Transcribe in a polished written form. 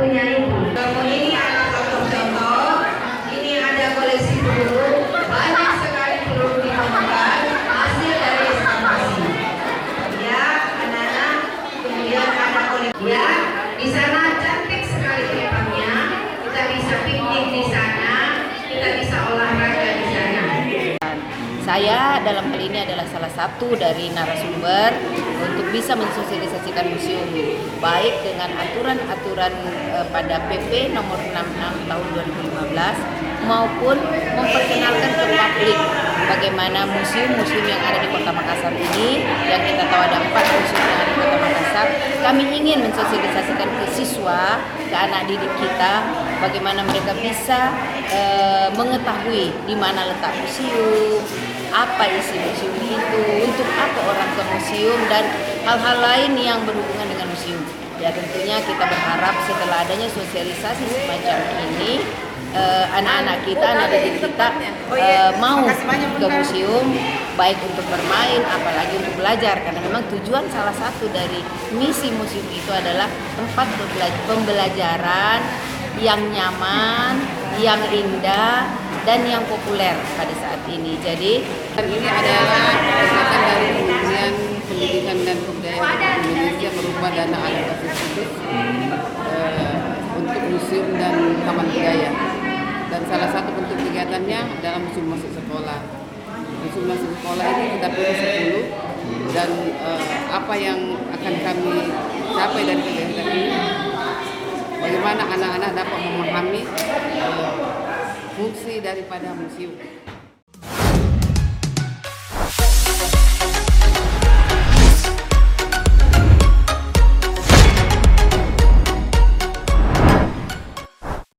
punya itu. Kalau ini ada contoh-contoh, ini ada koleksi peluru, banyak sekali peluru ditemukan hasil dari ekskavasi. Ya, anak-anak, kemudian ada koleksi. Ya, di sana cantik sekali tempatnya. Kita bisa piknik di sana, kita bisa olahraga di sana. Saya dalam hal ini adalah salah satu dari narasumber untuk bisa mensosialisasikan museum, baik dengan aturan-aturan pada PP nomor 66 tahun 2015 maupun memperkenalkan ke publik bagaimana museum-museum yang ada di Kota Makassar ini, yang kita tahu ada 4 museum yang ada di Kota Makassar. Kami ingin mensosialisasikan ke siswa, ke anak didik kita, bagaimana mereka bisa mengetahui di mana letak museum, apa isi museum itu, untuk apa orang ke museum, dan hal-hal lain yang berhubungan dengan museum. Ya, tentunya kita berharap setelah adanya sosialisasi semacam ini, anak-anak kita, anak didik kita mau ke museum, baik untuk bermain, apalagi untuk belajar, karena memang tujuan salah satu dari misi museum itu adalah tempat pembelajaran yang nyaman, yang indah, dan yang populer pada saat ini. Jadi ini adalah kegiatan dari Kementerian Pendidikan dan Kebudayaan Indonesia berupa dana alokasi khusus untuk museum dan taman budaya. Dan salah satu bentuk kegiatannya adalah museum masuk sekolah. Museum masuk sekolah ini kita pilih 10, dan apa yang akan kami capai dari kegiatan ini, bagaimana anak-anak dapat memahami fungsi daripada museum.